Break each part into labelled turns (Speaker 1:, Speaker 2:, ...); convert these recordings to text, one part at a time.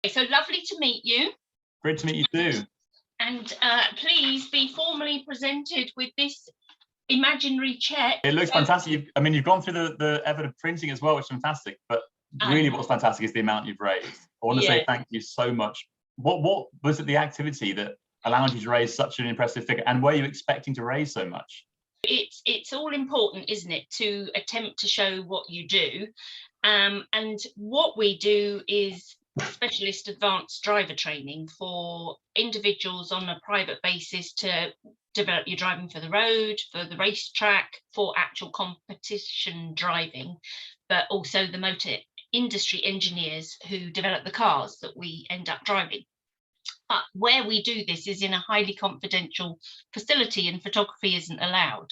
Speaker 1: So lovely to meet you.
Speaker 2: Great to meet you too.
Speaker 1: And please be formally presented with this imaginary check.
Speaker 2: It looks fantastic. You've gone through the effort of printing as well, which is fantastic. But really, what's fantastic is the amount you've raised. I want to say thank you so much. What was it, the activity that allowed you to raise such an impressive figure, and were you expecting to raise so much?
Speaker 1: It's all important, isn't it, to attempt to show what you do. And what we do is specialist advanced driver training for individuals on a private basis to develop your driving for the road, for the racetrack, for actual competition driving, but also the motor industry engineers who develop the cars that we end up driving. But where we do this is in a highly confidential facility, and photography isn't allowed.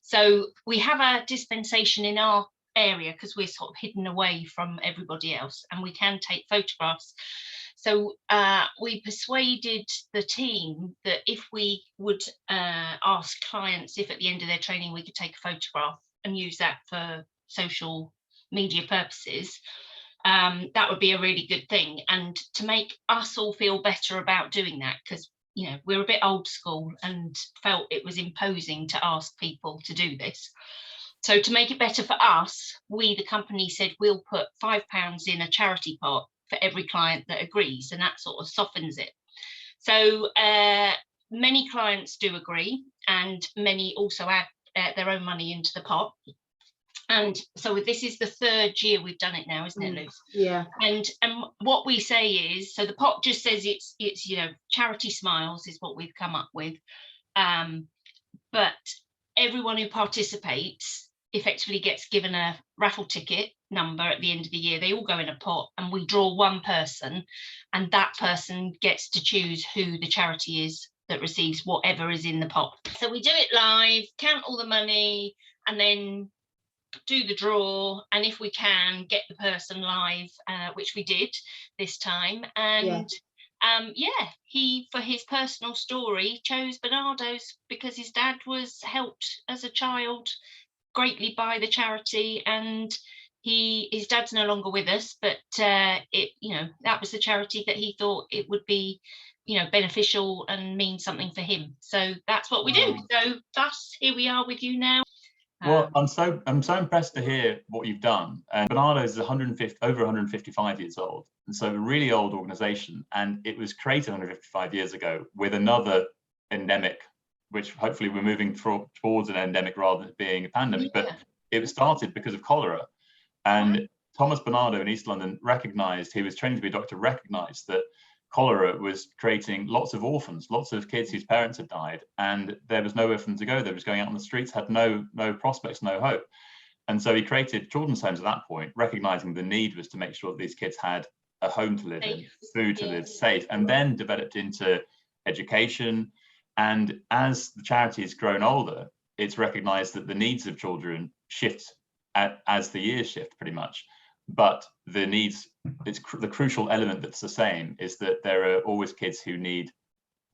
Speaker 1: So we have a dispensation in our area because we're sort of hidden away from everybody else, and we can take photographs. So we persuaded the team that if we would ask clients if at the end of their training we could take a photograph and use that for social media purposes, that would be a really good thing, and to make us all feel better about doing that, because we're a bit old school and felt it was imposing to ask people to do this. So to make it better for us, we, the company, said we'll put £5 in a charity pot for every client that agrees, and that sort of softens it. So many clients do agree, and many also add their own money into the pot. And so this is the third year we've done it now, isn't it, Luce?
Speaker 3: Yeah.
Speaker 1: And what we say is, so the pot just says it's charity smiles is what we've come up with, but everyone who participates effectively gets given a raffle ticket number at the end of the year. They all go in a pot, and we draw one person, and that person gets to choose who the charity is that receives whatever is in the pot. So we do it live, count all the money, and then do the draw, and if we can get the person live, which we did this time. And he, for his personal story, chose Barnardo's because his dad was helped as a child greatly by the charity, and his dad's no longer with us, but that was the charity that he thought it would be beneficial and mean something for him. So that's what we do. So thus here we are with you now.
Speaker 2: Well, I'm so impressed to hear what you've done. And Barnardo is over 155 years old, and so a really old organisation. And it was created 155 years ago with another endemic, which hopefully we're moving towards an endemic rather than being a pandemic. But it was started because of cholera, and Thomas Barnardo in East London recognised, he was training to be a doctor, recognised that cholera was creating lots of orphans, lots of kids whose parents had died, and there was nowhere for them to go. They were just going out on the streets, had no prospects, no hope. And so he created children's homes at that point, recognising the need was to make sure that these kids had a home to live in, food to live, safe, and then developed into education. And as the charity has grown older, it's recognised that the needs of children shift as the years shift, pretty much. But the needs, the crucial element that's the same is that there are always kids who need,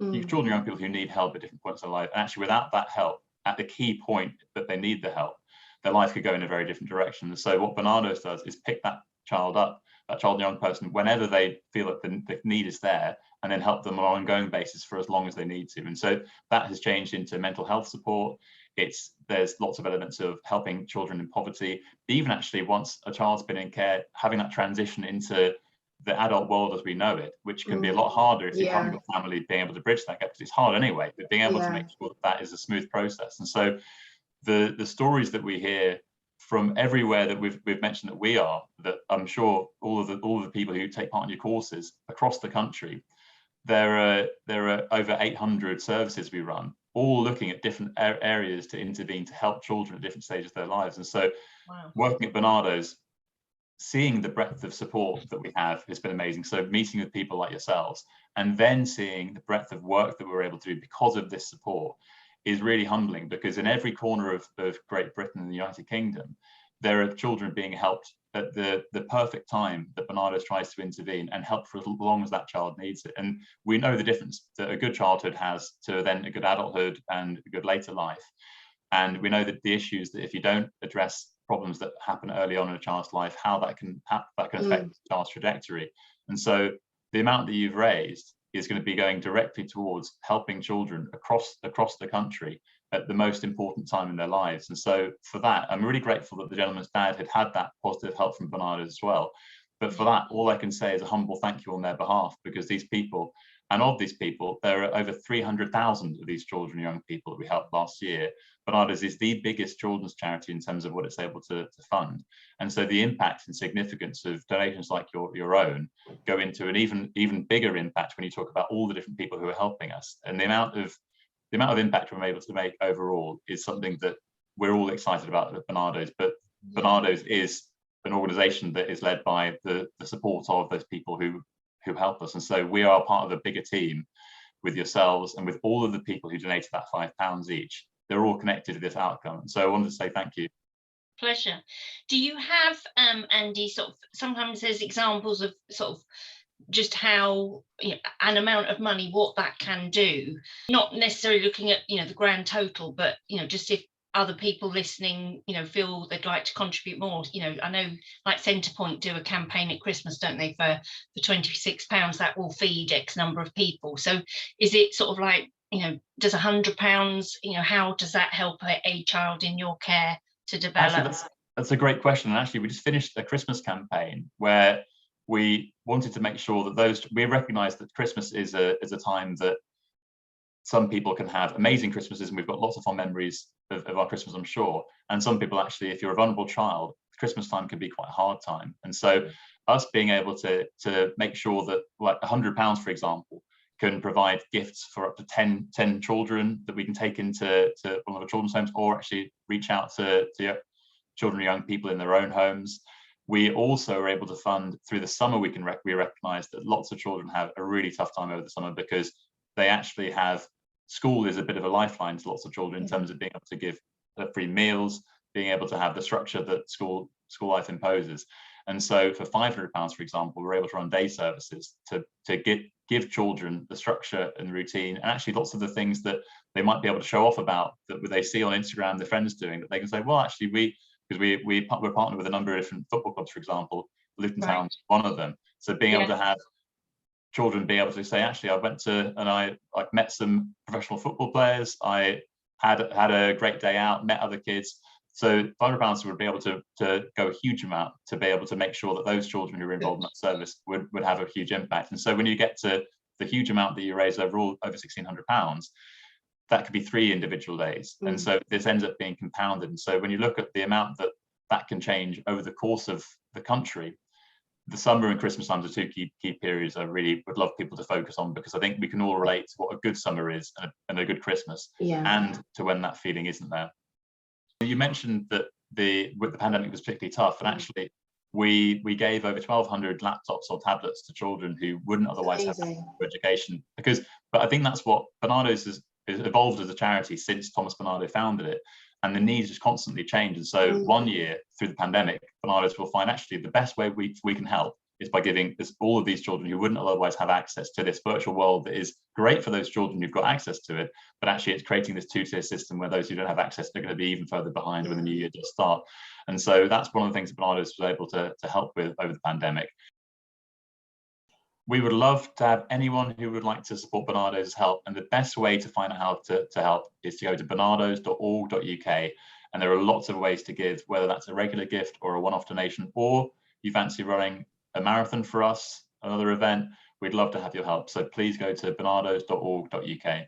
Speaker 2: children, young people who need help at different points in life. And actually, without that help, at the key point that they need the help, their life could go in a very different direction. And so what Barnardo does is pick that child up, that child and young person, whenever they feel that the need is there, and then help them on an ongoing basis for as long as they need to. And so that has changed into mental health support. There's lots of elements of helping children in poverty. Even actually, once a child's been in care, having that transition into the adult world as we know it, which can be a lot harder if you haven't got family being able to bridge that gap, because it's hard anyway, but being able to make sure that is a smooth process. And so the stories that we hear from everywhere that we've mentioned that we are, that I'm sure all of the people who take part in your courses across the country, there are over 800 services we run, all looking at different areas to intervene to help children at different stages of their lives. And so working at Barnardo's, seeing the breadth of support that we have has been amazing. So meeting with people like yourselves, and then seeing the breadth of work that we're able to do because of this support is really humbling, because in every corner of Great Britain and the United Kingdom, there are children being helped at the perfect time that Barnardo's tries to intervene and help for as long as that child needs it. And we know the difference that a good childhood has to then a good adulthood and a good later life. And we know that the issues that if you don't address problems that happen early on in a child's life, how that can affect the child's trajectory. And so the amount that you've raised is going to be going directly towards helping children across the country at the most important time in their lives. And so for that, I'm really grateful that the gentleman's dad had that positive help from Barnardo as well. But for that, all I can say is a humble thank you on their behalf, because these people, and of these people, there are over 300,000 of these children and young people that we helped last year. Barnardo's is the biggest children's charity in terms of what it's able to fund. And so the impact and significance of donations like your own go into an even bigger impact when you talk about all the different people who are helping us. And the amount of impact we're able to make overall is something that we're all excited about at Barnardo's. But Barnardo's is an organisation that is led by the support of those people who help us. And so we are part of a bigger team with yourselves and with all of the people who donated that £5 each. They're all connected to this outcome. And so I wanted to say thank you.
Speaker 1: Pleasure. Do you have, Andy, sort of, sometimes there's examples of sort of just how, you know, an amount of money, what that can do, not necessarily looking at, you know, the grand total, but, you know, just if other people listening, you know, feel they'd like to contribute more. You know, I know like Centrepoint do a campaign at Christmas, don't they, for £26 that will feed X number of people. So is it sort of like, you know, does £100, you know, how does that help a child in your care to develop?
Speaker 2: Actually, that's a great question. And actually, we just finished a Christmas campaign where we wanted to make sure that we recognise that Christmas is a time that some people can have amazing Christmases, and we've got lots of fond memories of our Christmas, I'm sure. And some people actually, if you're a vulnerable child, Christmas time can be quite a hard time. And so us being able to make sure that like £100, for example, can provide gifts for up to 10 children that we can take into one of the children's homes, or actually reach out to children and young people in their own homes. We also are able to fund through the summer. We recognise that lots of children have a really tough time over the summer because they actually have, school is a bit of a lifeline to lots of children in terms of being able to give free meals, being able to have the structure that school life imposes. And so for £500, for example, we're able to run day services to give children the structure and routine, and actually lots of the things that they might be able to show off about, that they see on Instagram their friends doing, that they can say, well, actually we're partnered with a number of different football clubs, for example, Luton Town's one of them. So being able to have children be able to say, actually, I went to and I met some professional football players. I had a great day out, met other kids. So £500 would be able to go a huge amount to be able to make sure that those children who are involved in that service would have a huge impact. And so when you get to the huge amount that you raise overall, over £1,600, that could be 3 individual days. And so this ends up being compounded. And so when you look at the amount that can change over the course of the country, the summer and Christmas times are 2 key periods I really would love people to focus on, because I think we can all relate to what a good summer is and a good Christmas, and to when that feeling isn't there. You mentioned that the pandemic was particularly tough, and actually we gave over 1,200 laptops or tablets to children who wouldn't otherwise have education. But I think that's what Barnardo's has evolved as a charity since Thomas Barnardo founded it, and the needs just constantly change. And so one year through the pandemic, Barnardo's will find actually the best way we can help is by giving all of these children who wouldn't otherwise have access to this virtual world that is great for those children who've got access to it, but actually it's creating this 2-tier system where those who don't have access are going to be even further behind when the new year does start. And so that's one of the things that Barnardo's was able to help with over the pandemic. We would love to have anyone who would like to support Barnardo's help, and the best way to find out how to help is to go to barnardos.org.uk, and there are lots of ways to give, whether that's a regular gift or a one-off donation, or you fancy running a marathon for us, another event. We'd love to have your help. So please go to barnardos.org.uk.